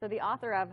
So the author of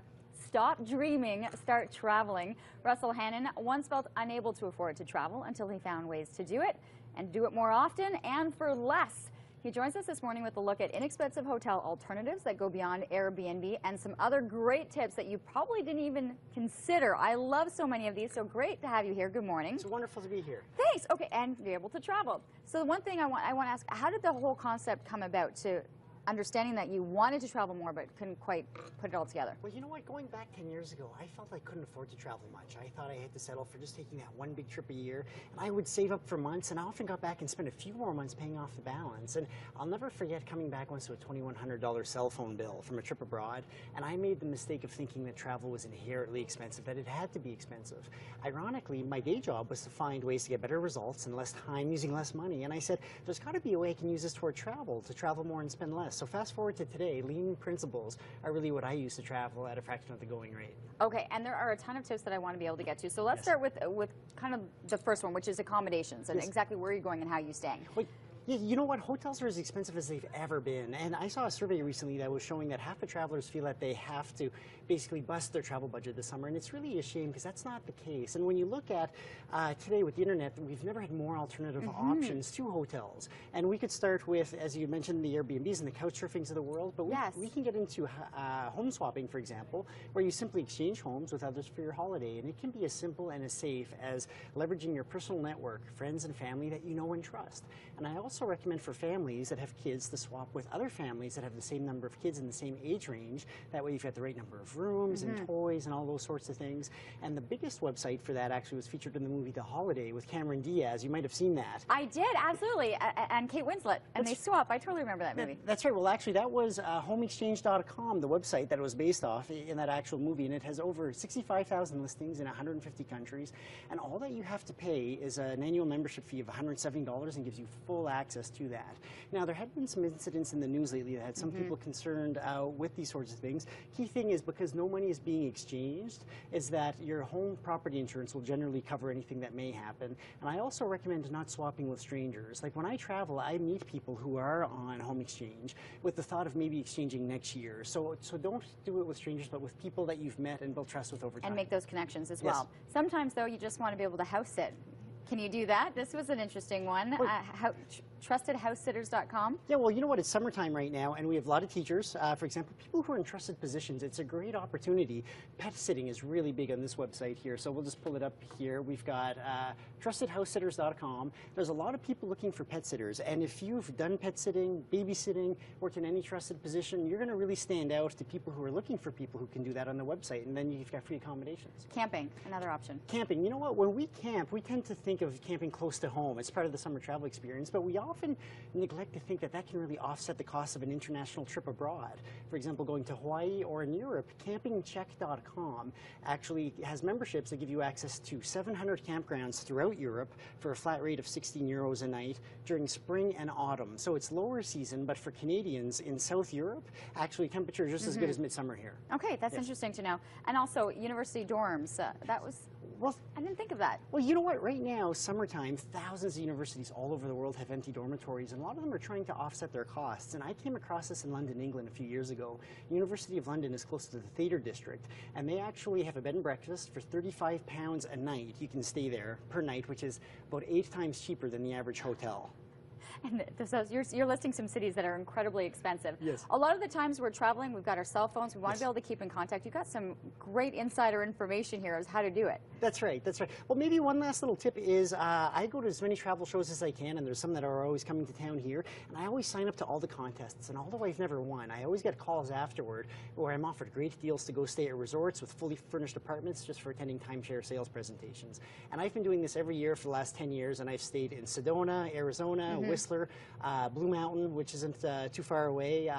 Stop Dreaming, Start Traveling, Russell Hannon once felt unable to afford to travel until he found ways to do it and do it more often and for less. He joins us this morning with a look at inexpensive hotel alternatives that go beyond Airbnb and some other great tips that you probably didn't even consider. I love so many of these, so great to have you here. Good morning. It's wonderful to be here. Thanks. Okay, and be able to travel. So the one thing I want to ask, how did the whole concept come about to understanding that you wanted to travel more but couldn't quite put it all together? Well, you know what? Going back 10 years ago, I felt I couldn't afford to travel much. I thought I had to settle for just taking that one big trip a year, and I would save up for months, and I often got back and spent a few more months paying off the balance. And I'll never forget coming back once to a $2,100 cell phone bill from a trip abroad, and I made the mistake of thinking that travel was inherently expensive, that it had to be expensive. Ironically, my day job was to find ways to get better results in less time using less money, and I said, there's got to be a way I can use this toward travel, to travel more and spend less. So fast forward to today, lean principles are really what I use to travel at a fraction of the going rate. Okay, and there are a ton of tips that I want to be able to get to. So let's start with kind of the first one, which is accommodations and exactly where you're going and how you're staying. Wait. Yeah, you know what? Hotels are as expensive as they've ever been. And I saw a survey recently that was showing that half the travelers feel that they have to basically bust their travel budget this summer. And it's really a shame because that's not the case. And when you look at today with the internet, we've never had more alternative options to hotels. And we could start with, as you mentioned, the Airbnbs and the couch surfings of the world. But we can get into home swapping, for example, where you simply exchange homes with others for your holiday. And it can be as simple and as safe as leveraging your personal network, friends and family that you know and trust. And I also recommend for families that have kids to swap with other families that have the same number of kids in the same age range. That way you've got the right number of rooms and toys and all those sorts of things. And the biggest website for that actually was featured in the movie The Holiday with Cameron Diaz. You might have seen that. I did, absolutely. And Kate Winslet. And they swap. I totally remember that movie. That's right. Well, actually, that was homeexchange.com, the website that it was based off in that actual movie. And it has over 65,000 listings in 150 countries. And all that you have to pay is an annual membership fee of $170 and gives you full access to that. Now, there had been some incidents in the news lately that had some people concerned with these sorts of things. Key thing is, because no money is being exchanged, is that your home property insurance will generally cover anything that may happen. And I also recommend not swapping with strangers. Like when I travel, I meet people who are on home exchange with the thought of maybe exchanging next year. So don't do it with strangers, but with people that you've met and built trust with over time. And make those connections as well. Sometimes, though, you just want to be able to house sit. Can you do that? This was an interesting one. TrustedHouseSitters.com. Yeah, well, you know what? It's summertime right now, and we have a lot of teachers. For example, people who are in trusted positions. It's a great opportunity. Pet sitting is really big on this website here, so we'll just pull it up here. We've got TrustedHouseSitters.com. There's a lot of people looking for pet sitters, and if you've done pet sitting, babysitting, worked in any trusted position, you're going to really stand out to people who are looking for people who can do that on the website, and then you've got free accommodations. Camping, another option. Camping. You know what? When we camp, we tend to think of camping close to home. It's part of the summer travel experience, but we often neglect to think that that can really offset the cost of an international trip abroad. For example, going to Hawaii or in Europe, campingcheck.com actually has memberships that give you access to 700 campgrounds throughout Europe for a flat rate of 16 euros a night during spring and autumn. So it's lower season, but for Canadians in South Europe, actually temperature is just as good as midsummer here. Okay, that's interesting to know. And also university dorms. That was, well, I didn't think of that. Well, you know what? Right now, summertime, thousands of universities all over the world have empty dormitories, and a lot of them are trying to offset their costs. And I came across this in London, England a few years ago. University of London is close to the Theatre District, and they actually have a bed and breakfast for £35 a night. You can stay there per night, which is about 8 times cheaper than the average hotel. And so you're listing some cities that are incredibly expensive. Yes. A lot of the times we're traveling, we've got our cell phones, we want to be able to keep in contact. You've got some great insider information here as how to do it. That's right, that's right. Well, maybe one last little tip is I go to as many travel shows as I can, and there's some that are always coming to town here, and I always sign up to all the contests, and although I've never won, I always get calls afterward where I'm offered great deals to go stay at resorts with fully furnished apartments just for attending timeshare sales presentations. And I've been doing this every year for the last 10 years, and I've stayed in Sedona, Arizona, Whistler, Blue Mountain, which isn't too far away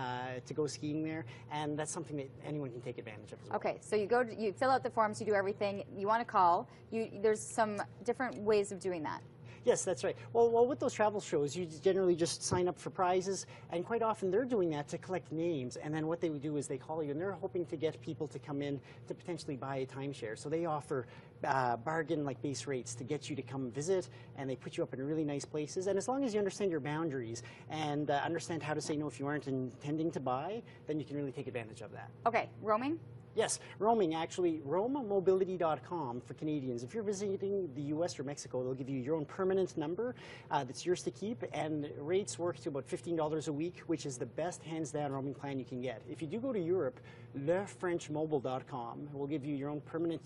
to go skiing there, and that's something that anyone can take advantage of as well. Okay, so you fill out the forms, you do everything, you want to call, there's some different ways of doing that. Yes, that's right. Well, with those travel shows, you generally just sign up for prizes, and quite often they're doing that to collect names. And then what they would do is they call you, and they're hoping to get people to come in to potentially buy a timeshare. So they offer bargain like base rates to get you to come visit, and they put you up in really nice places. And as long as you understand your boundaries and understand how to say no if you aren't intending to buy, then you can really take advantage of that. Okay, roaming? Yes, roaming, actually, roammobility.com for Canadians. If you're visiting the U.S. or Mexico, they'll give you your own permanent number that's yours to keep, and rates work to about $15 a week, which is the best hands-down roaming plan you can get. If you do go to Europe, lefrenchmobile.com will give you your own permanent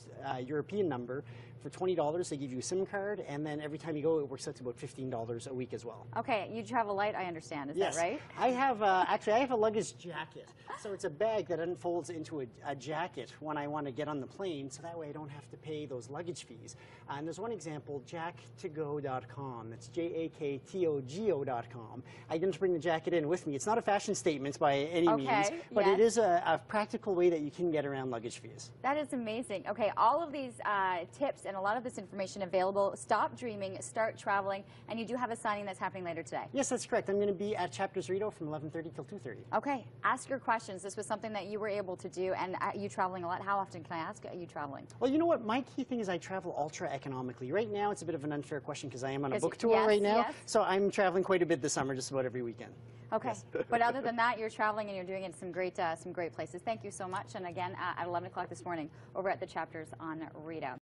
European number. For $20, they give you a SIM card, and then every time you go, it works out to about $15 a week as well. Okay, you travel light, I understand. Is yes. that right? I have, actually, I have a luggage jacket. So it's a bag that unfolds into a jacket when I want to get on the plane, so that way I don't have to pay those luggage fees. And there's one example, jacktogo.com. That's JAKTOGO.com. I didn't bring the jacket in with me. It's not a fashion statement by any means, but it is a practical way that you can get around luggage fees. That is amazing. Okay, all of these tips and a lot of this information available. Stop dreaming, start traveling, and you do have a signing that's happening later today. Yes, that's correct. I'm going to be at Chapters Rideau from 11:30 till 2:30. Okay, ask your questions. This was something that you were able to do, and you traveling a lot. How often, can I ask, are you traveling? Well, you know what? My key thing is I travel ultra economically. Right now, it's a bit of an unfair question because I am on a book tour right now, so I'm traveling quite a bit this summer, just about every weekend. Okay, but other than that, you're traveling and you're doing it in some great places. Thank you so much. And again, at 11 o'clock this morning, over at the Chapters on Rideau.